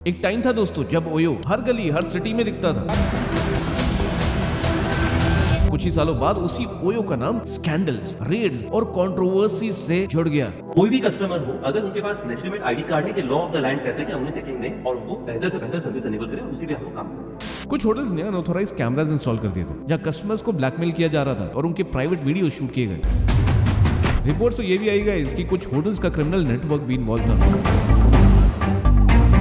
एक टाइम था दोस्तों जब ओयो हर गली हर सिटी में दिखता था। कुछ ही सालों बाद उसी ओयो का नाम स्कैंडल्स, रेड्स और कंट्रोवर्सी से जुड़ गया। कोई भी कस्टमर हो, अगर उनके पास लेजिटिमेट आईडी कार्ड है कि लॉ ऑफ द लैंड कहते हैं कि हम उन्हें चेकिंग दें और उनको बेहतर से बेहतर सर्विस एनेबल करें, उसी पे हम लोग काम करें। कुछ होटल्स ने अनऑथराइज्ड कैमरास इंस्टॉल कर दिए थे जहां कस्टमर्स को ब्लैकमेल किया जा रहा था और उनके प्राइवेट वीडियो शूट किए गए। रिपोर्ट तो ये भी आई गई कि कुछ होटल्स का क्रिमिनल नेटवर्क भी इन्वॉल्व था।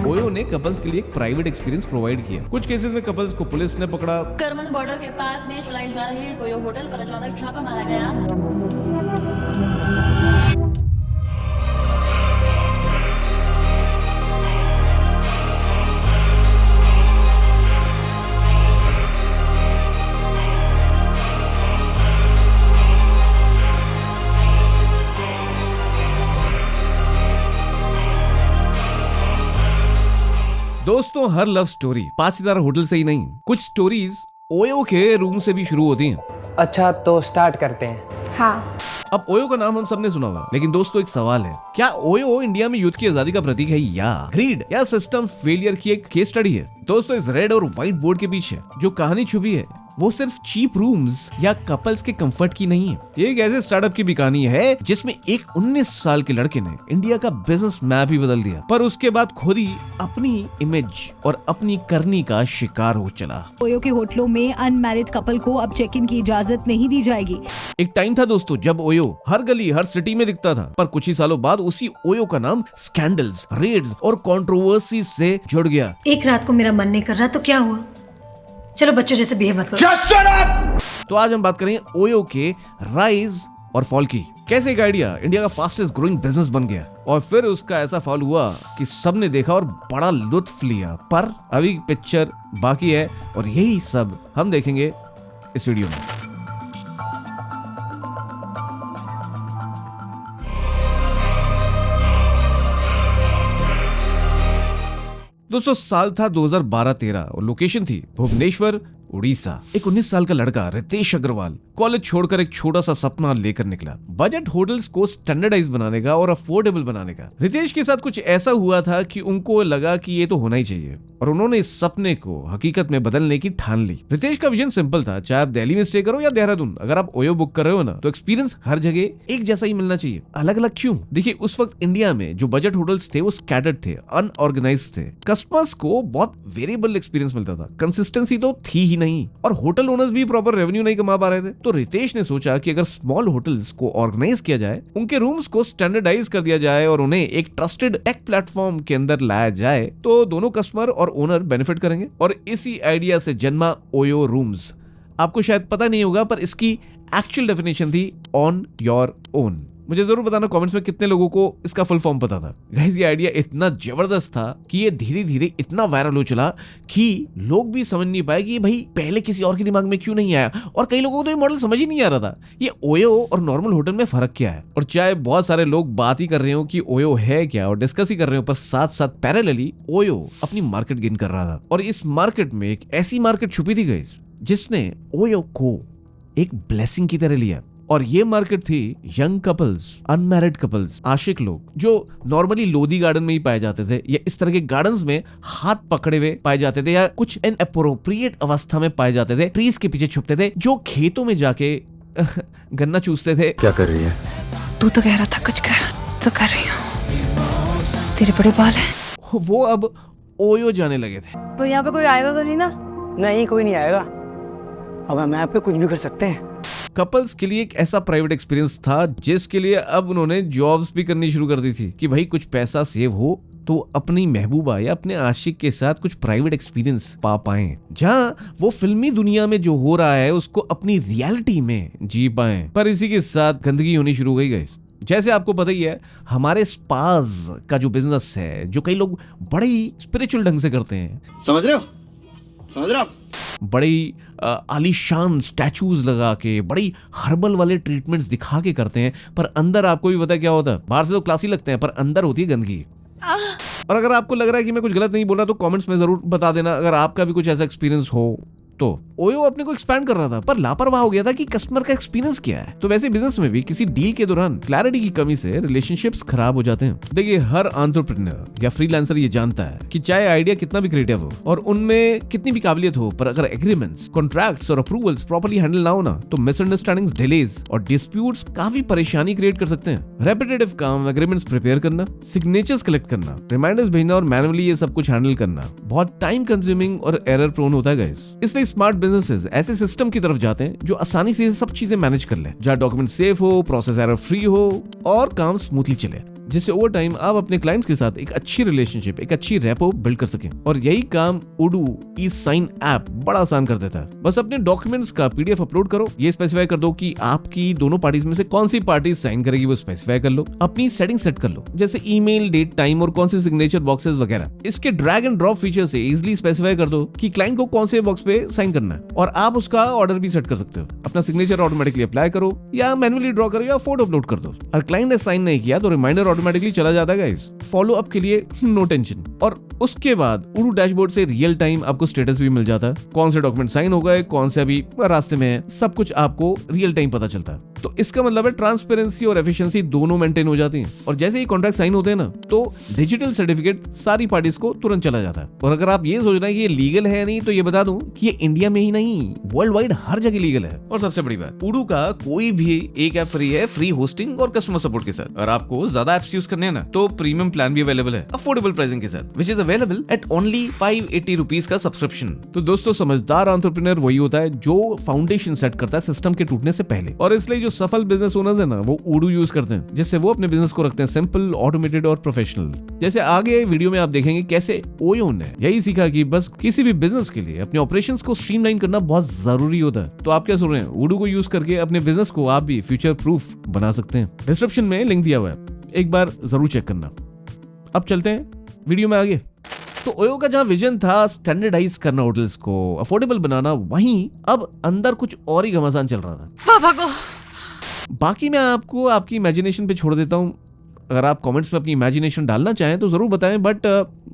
ओयो ने कपल्स के लिए एक प्राइवेट एक्सपीरियंस प्रोवाइड किया। कुछ केसेस में कपल्स को पुलिस ने पकड़ा। करमन बॉर्डर के पास में चलाई जा रही ओयो होटल पर अचानक छापा मारा गया। दोस्तों, हर लव स्टोरी 5 सितारा होटल से ही नहीं, कुछ स्टोरीज ओयो के रूम से भी शुरू होती हैं। अच्छा, तो स्टार्ट करते हैं। हाँ। अब ओयो का नाम हम सबने सुना होगा, लेकिन दोस्तों एक सवाल है, क्या ओयो इंडिया में यूथ की आजादी का प्रतीक है या ग्रीड या सिस्टम फेलियर की एक केस स्टडी है? दोस्तों, इस रेड और व्हाइट बोर्ड के पीछे जो कहानी छुपी है वो सिर्फ चीप रूम्स या कपल्स के कंफर्ट की नहीं है। ये एक ऐसे स्टार्टअप की भी कहानी है जिसमें एक 19 साल के लड़के ने इंडिया का बिजनेस मैप ही बदल दिया, पर उसके बाद खुद ही अपनी इमेज और अपनी करनी का शिकार हो चला। ओयो के होटलों में अनमैरिड कपल को अब चेक इन की इजाजत नहीं दी जाएगी। एक टाइम था दोस्तों जब ओयो हर गली हर सिटी में दिखता था, पर कुछ ही सालों बाद उसी ओयो का नाम स्कैंडल्स, रेड्स और कंट्रोवर्सी से जुड़ गया। एक रात को मेरा मन नहीं कर रहा तो क्या हुआ? चलो बच्चों जैसे बिहेव मत करो। तो आज हम बात करेंगे ओयो के राइज और फॉल की। कैसे एक आइडिया इंडिया का फास्टेस्ट ग्रोइंग बिजनेस बन गया और फिर उसका ऐसा फॉल हुआ कि सबने देखा और बड़ा लुत्फ लिया। पर अभी पिक्चर बाकी है और यही सब हम देखेंगे इस वीडियो में। दोस्तों, साल था 2012-13 और लोकेशन थी भुवनेश्वर, उड़ीसा। एक 19 साल का लड़का रितेश अग्रवाल कॉलेज छोड़कर एक छोटा सा सपना लेकर निकला, बजट होटल्स को स्टैंडर्डाइज बनाने का और अफोर्डेबल बनाने का। रितेश के साथ कुछ ऐसा हुआ था कि उनको लगा कि ये तो होना ही चाहिए और उन्होंने इस सपने को हकीकत में बदलने की ठान ली। रितेश का विजन सिंपल था, चाहे आप दिल्ली में स्टे करो या देहरादून, अगर आप ओयो बुक कर रहे हो ना तो एक्सपीरियंस हर जगह एक जैसा ही मिलना चाहिए। अलग अलग क्यों? देखिए, उस वक्त इंडिया में जो बजट होटल्स थे वो स्कैटर्ड थे, अनऑर्गेनाइज्ड थे। कस्टमर्स को बहुत वेरिएबल एक्सपीरियंस मिलता था, कंसिस्टेंसी तो थी ही नहीं और होटल ओनर्स भी प्रॉपर रेवेन्यू नहीं कमा पा रहे थे। तो रितेश ने सोचा कि अगर स्मॉल होटल्स को ऑर्गेनाइज किया जाए, उनके रूम्स को स्टैंडर्डाइज कर दिया जाए और उन्हें एक ट्रस्टेड टेक प्लेटफॉर्म के अंदर लाया जाए तो दोनों कस्टमर और ओनर बेनिफिट करेंगे। और इसी आइडिया से जन्मा ओयो रूम्स। आपको शायद पता नहीं होगा पर इसकी एक्चुअल डेफिनेशन थी ऑन योर ओन। मुझे जरूर बताना कमेंट्स में कितने लोगों को इसका फुल फॉर्म पता था। गाइस, ये आइडिया इतना जबरदस्त था कि ये धीरे धीरे इतना वायरल हो चला कि लोग भी समझ नहीं पाए कि ये भाई पहले किसी और के दिमाग में क्यों नहीं आया, और कई लोगों को तो ये मॉडल समझ ही नहीं आ रहा था ये ओयो और नॉर्मल होटल में फर्क क्या है। और चाहे बहुत सारे लोग बात ही कर रहे हो कि ओयो है क्या और डिस्कस ही कर रहे हो, पर साथ साथ पैरेलली ओयो अपनी मार्केट गेन कर रहा था। और इस मार्केट में एक ऐसी मार्केट छुपी थी गाइस जिसने ओयो को एक ब्लेसिंग की तरह लिया। और ये मार्केट थी यंग कपल्स, अनमैरिड कपल्स, आशिक लोग जो नॉर्मली लोधी गार्डन में ही पाए जाते थे या इस तरह के गार्डन्स में हाथ पकड़े हुए पाए जाते थे या कुछ इनएप्रोप्रिएट अवस्था में पाए जाते थे, ट्रीज के पीछे छुपते थे, जो खेतों में जाके गन्ना चूसते थे। क्या कर रही है? तू तो कह रहा था कुछ कर, तो कर रही हूँ। तेरे बड़े बाल हैं। वो अब ओयो जाने लगे थे। तो यहाँ पे कोई आएगा तो नहीं ना? नहीं, कोई नहीं आएगा। अब हम यहाँ पे कुछ भी कर सकते हैं। कपल्स के लिए एक ऐसा प्राइवेट एक्सपीरियंस था जिसके लिए अब उन्होंने जॉब्स भी करनी शुरू कर दी थी कि भाई कुछ पैसा सेव हो तो अपनी महबूबा या अपने आशिक के साथ कुछ प्राइवेट एक्सपीरियंस पा पाएं, जहां वो फिल्मी दुनिया में जो हो रहा है उसको अपनी रियलिटी में जी पाएं। पर इसी के साथ गंदगी होनी शुरू हो गई गाइस। जैसे आपको पता ही है, हमारे स्पाज का जो बिजनेस है, जो कई लोग बड़े ही स्पिरिचुअल ढंग से करते हैं, समझ रहे हो आप? बड़ी आलीशान स्टैचूज लगा के, बड़ी हर्बल वाले ट्रीटमेंट्स दिखा के करते हैं, पर अंदर आपको भी पता है क्या होता है। बाहर से तो क्लासी लगते हैं पर अंदर होती है गंदगी। और अगर आपको लग रहा है कि मैं कुछ गलत नहीं बोल रहा तो कमेंट्स में जरूर बता देना अगर आपका भी कुछ ऐसा एक्सपीरियंस हो तो ओयो अपने को एक्सपैंड कर रहा था पर लापरवाह हो गया था कि कस्टमर का एक्सपीरियंस क्या है। तो वैसे बिजनेस में भी किसी डील के दौरान क्लैरिटी की कमी से रिलेशनशिप्स खराब हो जाते हैं। देखिए हर एंटरप्रेन्योर या फ्रीलांसर ये जानता है कि चाहे आइडिया कितना भी क्रिएटिव हो और उनमें कितनी भी काबिलियत हो, पर अगर एग्रीमेंट्स, कॉन्ट्रैक्ट्स और अप्रूवल्स प्रॉपर्ली हैंडल ना हो ना, तो मिसअंडरस्टैंडिंग्स, डिलेज और डिस्प्यूट्स काफी परेशानी क्रिएट कर सकते हैं। रेपिटेटिव काम, एग्रीमेंट्स प्रिपेयर करना, सिग्नेचर्स कलेक्ट करना, रिमाइंडर्स भेजना और मैनुअली ये सब कुछ हैंडल करना बहुत टाइम कंज्यूमिंग और एरर प्रोन होता है गाइस। इसलिए स्मार्ट बिजनेसेस ऐसे सिस्टम की तरफ जाते हैं जो आसानी से सब चीजें मैनेज कर ले, जहां डॉक्यूमेंट सेफ हो, प्रोसेस एरर फ्री हो और काम स्मूथली चले, जिससे ओवर टाइम आप अपने क्लाइंट्स के साथ एक अच्छी रिलेशनशिप, एक अच्छी रेपो बिल्ड कर सकें। और यही काम उडू ई साइन ऐप बड़ा आसान कर देता है। बस अपने डॉक्यूमेंट्स का पीडीएफ अपलोड करो, ये स्पेसिफाई कर दो कि आपकी दोनों पार्टीज में से कौन सी पार्टी साइन करेगी, वो स्पेसिफाई कर लो, अपनी सेटिंग सेट कर लो, जैसे ईमेल, डेट, टाइम और कौन से सिग्नेचर बॉक्सेस वगैरह। इसके ड्रैग एंड ड्रॉप फीचर से इजीली स्पेसिफाई कर दो कि क्लाइंट को कौन से बॉक्स पे साइन करना है, और आप उसका ऑर्डर भी सेट कर सकते हो। अपना सिग्नेचर ऑटोमेटिकली अप्लाई करो या मैन्युअली ड्रॉ करो या फोटो अपलोड कर दो। और क्लाइंट ने साइन नहीं किया तो रिमाइंडर ऑटोमेटिकली चला जाता है गाइस। फॉलो अप के लिए नो टेंशन। और उसके बाद उडू डैशबोर्ड से रियल टाइम आपको स्टेटस भी मिल जाता है, कौन से डॉक्यूमेंट साइन हो गए, कौन से अभी रास्ते में है, सब कुछ आपको रियल टाइम पता चलता है। तो इसका मतलब है ट्रांसपेरेंसी और एफिशिएंसी दोनों मेंटेन हो जाती हैं। और जैसे ही कॉन्ट्रैक्ट साइन होते हैं ना, तो डिजिटल सर्टिफिकेट सारी पार्टीज को तुरंत चला जाता है। और अगर आप ये सोच रहे हैं कि ये लीगल है नहीं, तो ये बता दूं कि ये इंडिया में ही नहीं, वर्ल्ड वाइड हर जगह लीगल है। और सबसे बड़ी बात, उडू का कोई भी एक ऐप फ्री है, फ्री होस्टिंग और कस्टमर सपोर्ट के साथ। और आपको ज्यादा एप्स यूज करने हैं ना, तो प्रीमियम प्लान भी अवेलेबल है अफोर्डेबल प्राइसिंग के साथ, which is available at only 580 rupees का सब्सक्रिप्शन। तो दोस्तों, समझदार एंटरप्रेन्योर वही होता है जो फाउंडेशन सेट करता है सिस्टम के टूटने से पहले। और इसलिए जो सफल बिजनेस ओनर्स है ना, वो उडू यूज करते हैं, जिससे वो अपने बिजनेस को रखते हैं सिंपल, ऑटोमेटेड और प्रोफेशनल। जैसे आगे वीडियो में आप देखेंगे कैसे ओयो ने यही सीखा कि बस किसी भी बिजनेस के लिए अपने ऑपरेशंस को स्ट्रीमलाइन करना बहुत जरूरी होता है। तो आप क्या सुन रहे हैं, उडू को यूज करके अपने बिजनेस को आप भी फ्यूचर प्रूफ बना सकते हैं। डिस्क्रिप्शन में लिंक दिया हुआ है, एक बार जरूर चेक करना। अब चलते हैं वीडियो में आगे। तो ओयो का जहां विजन था स्टैंडर्डाइज करना होटल्स को, अफोर्डेबल बनाना, वहीं अब अंदर कुछ और ही घमासान चल रहा था। बाबा को बाकी मैं आपको आपकी इमेजिनेशन पे छोड़ देता हूं। अगर आप कमेंट्स में अपनी इमेजिनेशन डालना चाहें तो जरूर बताएं, but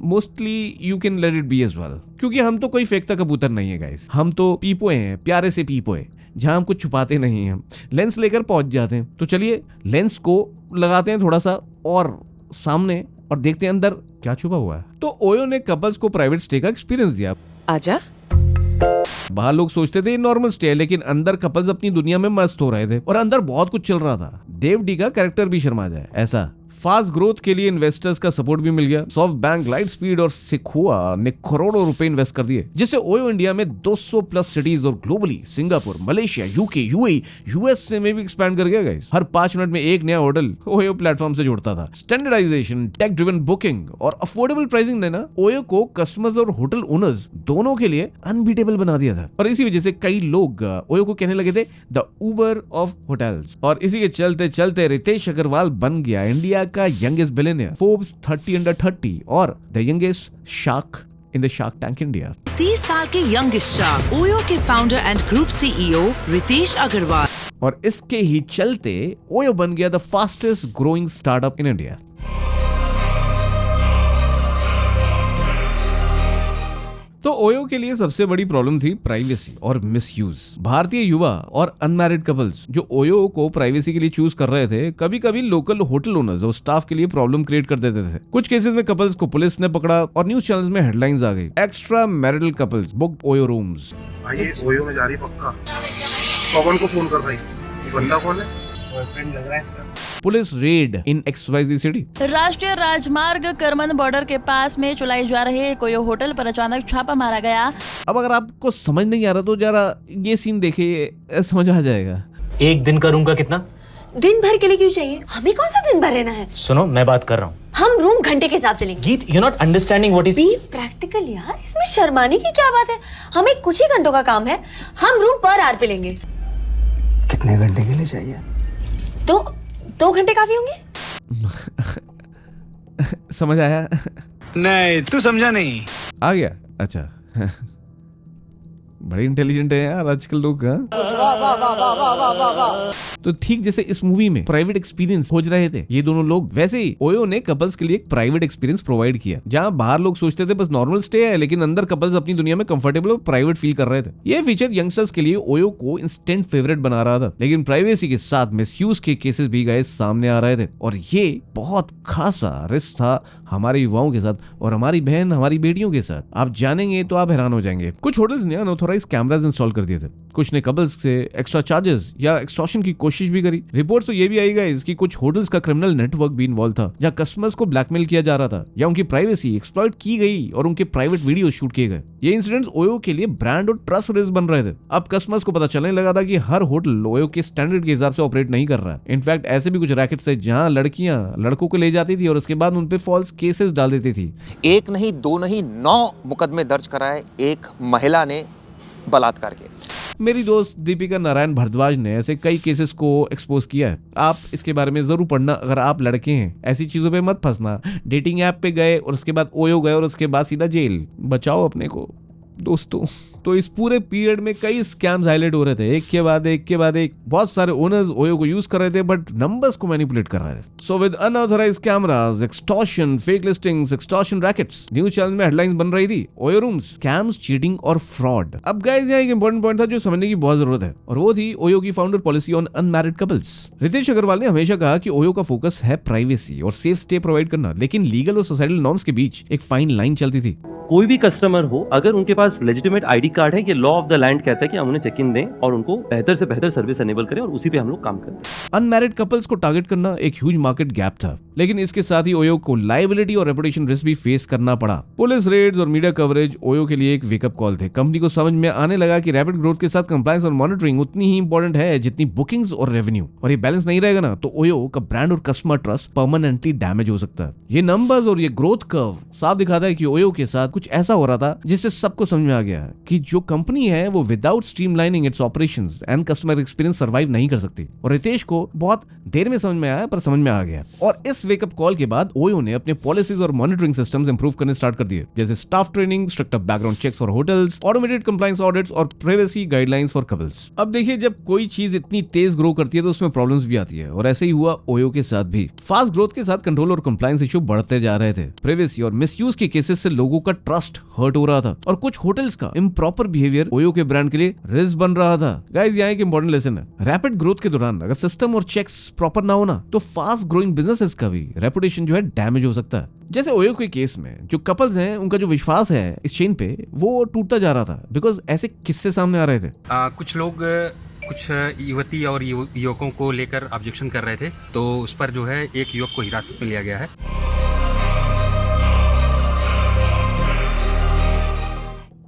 mostly you can let it be as well, क्योंकि हम तो कोई फेंकता कबूतर नहीं है गाइस। हम तो पीपोए हैं, प्यारे से पीपोए, जहां हम कुछ छुपाते नहीं हैं, लेंस लेकर पहुंच जाते हैं। तो चलिए लेंस को लगाते हैं थोड़ा सा और सामने और देखते हैं अंदर क्या छुपा हुआ है। तो ओयो ने कपल्स को प्राइवेट स्टे का एक्सपीरियंस दिया। आजा। बाहर लोग सोचते थे नॉर्मल स्टे है, लेकिन अंदर कपल्स अपनी दुनिया में मस्त हो रहे थे और अंदर बहुत कुछ चल रहा था। देव डी का कैरेक्टर भी शर्मा जाए ऐसा। फास्ट ग्रोथ के लिए इन्वेस्टर्स का सपोर्ट भी मिल गया। सॉफ्ट बैंक, लाइट स्पीड और सिखुआ ने करोड़ों रुपए इन्वेस्ट कर दिए, जिससे ओयो इंडिया में 200 प्लस सिटीज और globally Singapore, Malaysia, UK, UAE, USA में भी एक्सपैंड कर गया गाइस। हर 5 मिनट में एक नया होटल ओयो प्लेटफॉर्म से जुड़ता था। स्टैंडर्डाइजेशन, टेक ड्रिवन बुकिंग और अफोर्डेबल प्राइसिंग ने ना ओयो को कस्टमर्स और होटल ओनर्स दोनों के लिए अनबीटेबल बना दिया था। और इसी वजह से कई लोग ओयो को कहने लगे थे द उबर ऑफ होटल्स। और इसी के चलते चलते रितेश अग्रवाल बन गया इंडिया का यंगेस्ट बिलियनियर, फोर्ब्स 30 अंडर 30 और the youngest shark in the Shark tank India. 30 साल के यंगेस्ट शार्क, ओयो के founder and group CEO Ritesh Agarwal. और इसके ही चलते ओयो बन गया the fastest growing startup in India. तो ओयो के लिए सबसे बड़ी प्रॉब्लम थी प्राइवेसी और मिसयूज। भारतीय युवा और अनमैरिड कपल्स जो ओयो को प्राइवेसी के लिए चूज कर रहे थे, कभी कभी लोकल होटल ओनर्स और स्टाफ के लिए प्रॉब्लम क्रिएट कर देते थे। कुछ केसेस में कपल्स को पुलिस ने पकड़ा और न्यूज चैनल्स में हेडलाइंस आ गई, extra marital couples booked OYO rooms. भाई ये ओयो में जा रही पक्का। पवन को फोन कर भाई, ये बंदा कौन है? बॉयफ्रेंड लग रहा है इसका। पुलिस रेड इन XYZ सिटी। राष्ट्रीय राजमार्ग करमन बॉर्डर के पास में चलाई जा रहे कोयो होटल पर अचानक छापा मारा गया। अब अगर आपको समझ नहीं आ रहा तो जरा ये सीन देखिए, समझ आ जाएगा। एक दिन का रूम का कितना? दिन भर के लिए क्यों चाहिए? हमें कौन सा दिन भर रहना है? सुनो, मैं बात कर रहा हूँ। हम रूम घंटे के हिसाब से लेंगे। गीत, you not understanding what is. Be practical यार, इसमें शर्माने की क्या बात है? हमें कुछ ही घंटों का काम है, हम रूम पर आवर पे लेंगे। कितने घंटे के लिए चाहिए? 2 घंटे काफी होंगे। समझ आया? नहीं, तू समझा नहीं। आ गया? अच्छा। बड़े इंटेलिजेंट है यार आजकल लोग। तो ठीक जैसे इस मूवी में प्राइवेट एक्सपीरियंस खोज रहे थे ये दोनों लोग, वैसे ही ओयो ने कपल्स के लिए एक प्राइवेट एक्सपीरियंस प्रोवाइड किया। जहां बाहर लोग सोचते थे बस नॉर्मल स्टे है, लेकिन अंदर कपल्स अपनी दुनिया में कंफर्टेबल और प्राइवेट फील कर रहे थे। ये फीचर यंगस्टर्स के लिए ओयो को इंस्टेंट फेवरेट बना रहा था, लेकिन प्राइवेसी के साथ मिसयूज के केसेस भी गए सामने आ रहे थे और ये बहुत खासा रिस्क था हमारे युवाओं के साथ और हमारी बहन हमारी बेटियों के साथ। आप जानेंगे तो आप हैरान हो जाएंगे। कुछ होटल्स ने अनऑथोराइज कैमरास इंस्टॉल कर दिए थे, कुछ ने कपल्स से एक्स्ट्रा चार्जेस या एक्सटॉर्शन की कोशिश भी करी। रिपोर्ट्स तो ये भी आई गाइस कि कुछ होटल्स का क्रिमिनल नेटवर्क भी इन्वॉल्व था, जहां कस्टमर्स को ब्लैकमेल किया जा रहा था या उनकी प्राइवेसी एक्सप्लॉइट की गई और उनके प्राइवेट वीडियो शूट किए गए। ये इंसिडेंट्स ओयो के लिए ब्रांड और ट्रस्ट रिस्क बन रहे थे। अब कस्टमर्स को पता चलने लगा था कि हर होटल ओयो के स्टैंडर्ड के हिसाब से ऑपरेट नहीं कर रहा है। इनफैक्ट ऐसे भी कुछ रैकेट्स थे जहां लड़कियां लड़कों को ले जाती थी और उसके बाद उन पे फॉल्स केसेस डाल देती थी। एक नहीं, दो नहीं, 9 मुकदमे दर्ज कराए एक महिला ने बलात्कार के। मेरी दोस्त दीपिका नारायण भारद्वाज ने ऐसे कई केसेस को एक्सपोज किया है। आप इसके बारे में जरूर पढ़ना अगर आप लड़के हैं। ऐसी चीजों पे मत फंसना। डेटिंग ऐप पे गए और उसके बाद ओयो गए और उसके बाद सीधा जेल। बचाओ अपने को दोस्तों। तो इस पूरे पीरियड में कई स्कैम्स हाईलाइट हो रहे थे, एक के बाद एक। बहुत सारे ओनर्स ओयो को यूज कर रहे थे बट नंबर्स को मैनिपुलेट कर रहे थे। So with unauthorised cameras, extortion, fake listings, extortion rackets, news channel में हेडलाइंस बन रही थी ओयो रूम्स, स्कैम्स, चीटिंग और फ्रॉड। अब गाइस यहाँ एक इंपॉर्टेंट पॉइंट था जो समझने की बहुत जरूरत है और वो थी ओयो की founder policy on unmarried couples. Ritesh Agarwal ने हमेशा कहा कि ओयो का फोकस है प्राइवेसी और सेफ स्टे प्रोवाइड करना, लेकिन लीगल और सोसाइटल नॉर्म्स के बीच एक फाइन लाइन चलती थी। कोई भी कस्टमर हो, अगर उनके पास लेजिटिमेट आईडी कार्ड है, ये लॉ ऑफ द लैंड कहता है कि हम उन्हें चेक इन दें और उनको बेहतर से बेहतर सर्विस एनेबल करें और उसी पे हम लोग काम करें। अनमैरिड कपल्स को टारगेट करना एक ह्यूज मार्केट गैप था, लेकिन इसके साथ ही ओयो को लायबिलिटी और रेपुटेशन रिस्क भी फेस करना पड़ा। पुलिस रेड्स और मीडिया कवरेज ओयो के लिए एक वेकअप कॉल थे। कंपनी को समझ में आने लगा कि रैपिड ग्रोथ के साथ कंप्लायंस और मॉनिटरिंग उतनी ही इंपॉर्टेंट है जितनी बुकिंग्स और रेवेन्यू, और ये बैलेंस नहीं रहेगा ना तो ओयो का ब्रांड और कस्टमर ट्रस्ट परमानेंटली डैमेज हो सकता है। ये नंबर्स और ये ग्रोथ कर्व साफ दिखाता है कि ओयो के साथ कुछ ऐसा हो रहा था जिससे सबको समझ में आ गया कि जो कंपनी है वो without streamlining it's operations and customer experience survive नहीं कर सकती। और रितेश को बहुत देर में समझ में आया पर समझ में आ गया। और इस वेकअप कॉल के बाद ओयो ने अपने पॉलिसीज और मॉनिटरिंग सिस्टम्स इंप्रूव करने स्टार्ट कर दिए, जैसे staff training, stricter background checks for hotels, automated compliance audits और प्राइवेसी गाइडलाइंस फॉर कपल्स। अब देखिए, जब कोई चीज इतनी तेज ग्रो करती है तो उसमें प्रॉब्लम्स भी आती है और ऐसे ही हुआ ओयो के साथ भी। फास्ट ग्रोथ के साथ कंट्रोल और कंप्लायंस इशू बढ़ते जा रहे थे। प्राइवेसी और मिसयूज के केसेस से लोगों का ट्रस्ट हर्ट हो रहा था और कुछ होटल्स का इम्प्रॉपर बिहेवियर ओयो के ब्रांड के लिए रिस्क बन रहा था। गाइस, यहाँ एक इंपॉर्टेंट लेसन है। रैपिड ग्रोथ के दौरान अगर सिस्टम और चेक्स प्रॉपर ना होना तो फास्ट ग्रोइंग बिजनेसेस का भी रेपुटेशन जो है डैमेज हो सकता है। जैसे ओयो के केस में जो कपल्स हैं उनका जो विश्वास है इस चेन पे वो टूटता जा रहा था बिकॉज ऐसे किस्से सामने आ रहे थे। कुछ लोग कुछ युवती और युवकों को लेकर ऑब्जेक्शन कर रहे थे, तो उस पर जो है एक युवक को हिरासत में लिया गया है।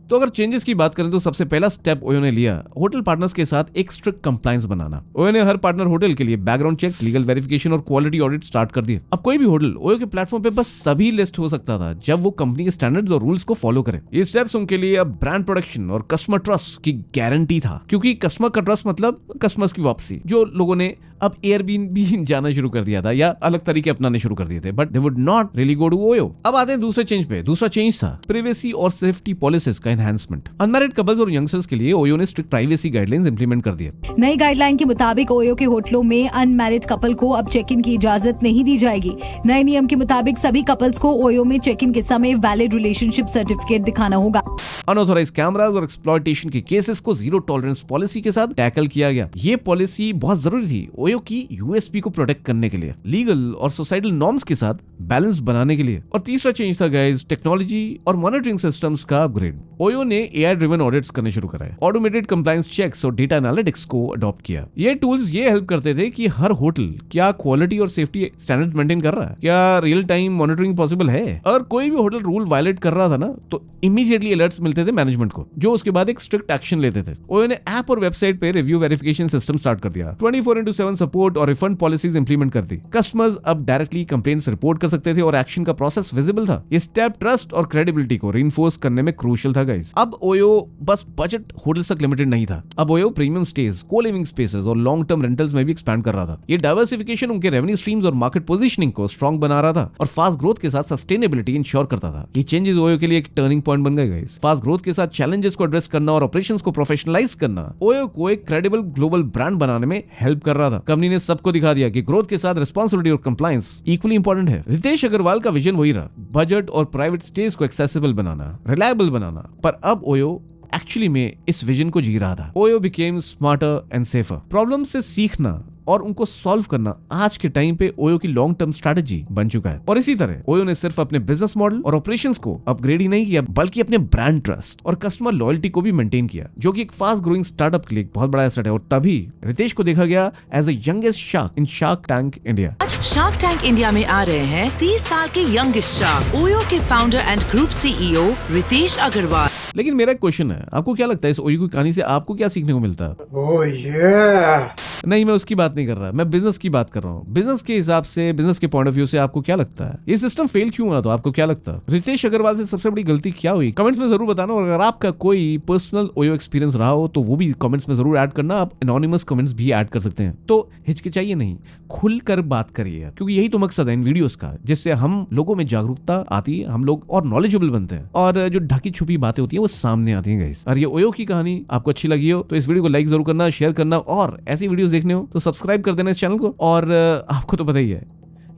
तो अगर चेंजेस की बात करें तो सबसे पहला स्टेप ओयो ने लिया होटल पार्टनर्स के साथ एक स्ट्रिक्ट कंप्लायंस बनाना। ओयो ने हर पार्टनर होटल के लिए बैकग्राउंड चेक्स, लीगल वेरिफिकेशन और क्वालिटी ऑडिट स्टार्ट कर दिए। अब कोई भी होटल ओयो के प्लेटफॉर्म पे बस तभी लिस्ट हो सकता था जब वो कंपनी के स्टैंडर्ड्स और रूल्स को फॉलो करे। ये स्टेप्स उनके लिए अब ब्रांड प्रोडक्शन और कस्टमर ट्रस्ट की गारंटी था, क्योंकि कस्टमर का ट्रस्ट मतलब कस्टमर्स की वापसी। जो लोगों ने अब एयरबीएनबी जाना शुरू कर दिया था या अलग तरीके अपनाने शुरू कर दिए थे, but they would not really go to OYO. अब आते हैं दूसरे चेंज पे। दूसरा चेंज था प्राइवेसी और सेफ्टी पॉलिसीज का एनहांसमेंट। अनमैरिड कपल्स और यंगस्टर्स के लिए ओयो ने स्ट्रिक्ट प्राइवेसी गाइडलाइंस इंप्लीमेंट कर दिए। नई गाइडलाइन के मुताबिक ओयो के होटलों में अनमैरिड कपल को अब चेक इन की इजाजत नहीं दी जाएगी। नए नियम के मुताबिक सभी कपल्स को ओयो में चेक इन के समय वैलिड रिलेशनशिप सर्टिफिकेट दिखाना होगा। अनऑथराइज्ड कैमरास और एक्सप्लॉयटेशन के केसेस को जीरो टॉलरेंस पॉलिसी के साथ टैकल किया गया। ये पॉलिसी बहुत जरूरी थी ओयो की यूएसपी को प्रोटेक्ट करने के लिए, लीगल और सोसाइटल नॉर्म्स के साथ बैलेंस बनाने के लिए। और तीसरा चेंज था गाइस टेक्नोलॉजी और मॉनिटरिंग सिस्टम्स का अपग्रेड। ओयो ने एआई ड्रिवन ऑडिट्स करने शुरू कराए, ऑटोमेटेड कंप्लायंस चेक्स और डेटा एनालिटिक्स को अडॉप्ट किया। ये टूल्स ये हेल्प करते थे कि हर होटल क्या क्वालिटी और सेफ्टी स्टैंडर्ड मेंटेन कर रहा है, क्या रियल टाइम मॉनिटरिंग पॉसिबल है। अगर कोई भी होटल रूल वायलेट कर रहा था ना तो इमीडिएटली अलर्ट्स मिलते थे मैनेजमेंट को, जो उसके बाद एक स्ट्रिक्ट एक्शन लेते थे। ओयो ने ऐप और वेबसाइट पे रिव्यू वेरिफिकेशन सिस्टम स्टार्ट कर दिया। 24/7 सपोर्ट और रिफंड पॉलिसीज इंप्लीमेंट कर दी। कस्टमर्स अब डायरेक्टली कंप्लेंट्स रिपोर्ट कर सकते थे और एक्शन का प्रोसेस विजिबल था। ये स्टेप ट्रस्ट और क्रेडिबिलिटी को रीइंफोर्स करने में क्रूशियल था गाइस। अब ओयो बस बजट होटल्स तक लिमिटेड नहीं था। अब ओयो प्रीमियम स्टेज, को लिविंग स्पेसेस और लॉन्ग टर्म रेंटल्स में भी एक्सपैंड कर रहा था। ये डाइवर्सिफिकेशन उनके रेवेन्यू स्ट्रीम्स और मार्केट पोजीशनिंग को स्ट्रॉन्ग बना रहा था और फास्ट ग्रोथ के साथ सस्टेनेबिलिटी इंश्योर करता था। ये चेंजेस ओयो के लिए एक टर्निंग पॉइंट बन गए गाइस। फास्ट ग्रोथ के साथ चैलेंजेस को एड्रेस करना और ऑपरेशंस को प्रोफेशनलाइज करना ओयो को एक क्रेडिबल ग्लोबल ब्रांड बनाने में हेल्प कर रहा था। कंपनी ने सबको दिखा दिया कि ग्रोथ के साथ रिस्पांसिबिलिटी और कंप्लायंस इक्वली इंपॉर्टेंट है। रितेश अग्रवाल का विजन वही रहा, बजट और प्राइवेट स्टेज को एक्सेसिबल बनाना, रिलायबल बनाना। पर अब ओयो एक्चुअली में इस विजन को जी रहा था। OYO became smarter and safer. Problem से सीखना और उनको सॉल्व करना आज के टाइम पे ओयो की लॉन्ग टर्म स्ट्रेटजी बन चुका है। और इसी तरह ओयो ने सिर्फ अपने बिजनेस मॉडल और ऑपरेशंस को अपग्रेड ही नहीं किया, बल्कि अपने ब्रांड ट्रस्ट और कस्टमर लॉयल्टी को भी मेंटेन किया, जो कि एक फास्ट ग्रोइंग स्टार्टअप के लिए एक बहुत बड़ा एसेट है। और तभी रितेश को देखा गया as a youngest shark in shark tank India. आज शार्क टैंक इंडिया में आ रहे हैं 30 साल के यंगेस्ट शार्क, ओयो के founder and group CEO Ritesh Agarwal. लेकिन मेरा एक क्वेश्चन है, आपको क्या लगता है इस ओयो की कहानी से आपको क्या सीखने को मिलता है? ओह ये नहीं, मैं उसकी बात नहीं कर रहा, मैं बिजनेस की बात कर रहा हूँ। बिजनेस के हिसाब से, बिजनेस के पॉइंट ऑफ व्यू से आपको क्या लगता है ये सिस्टम फेल क्यों हुआ? तो आपको क्या लगता है रितेश अग्रवाल से सबसे बड़ी गलती क्या हुई? कमेंट्स में जरूर बताना। और अगर आपका कोई पर्सनल ओयो एक्सपीरियंस रहा हो तो वो भी कमेंट्स में जरूर ऐड करना। आप एनोनिमस कमेंट्स भी ऐड कर सकते हैं। तो हिचकिचाइए नहीं, खुलकर बात करिए, क्योंकि यही तो मकसद है इन वीडियोस का, जिससे हम लोगों में जागरूकता आती है, हम लोग और नॉलेजेबल बनते हैं और जो ढकी छुपी बातें होती है वो सामने आती है गाइस। और ये ओयो की कहानी आपको अच्छी लगी हो तो इस वीडियो को लाइक जरूर करना, शेयर करना, और ऐसी वीडियोस देखने हो तो सब्सक्राइब कर देना इस चैनल को। और आपको तो पता ही है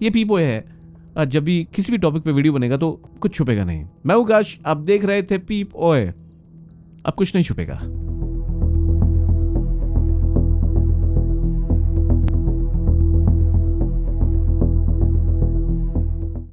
ये पीप ओए है, जब भी किसी भी टॉपिक पे वीडियो बनेगा तो कुछ छुपेगा नहीं। मैं उकाश, आप देख रहे थे पीप ओए, अब कुछ नहीं छुपेगा।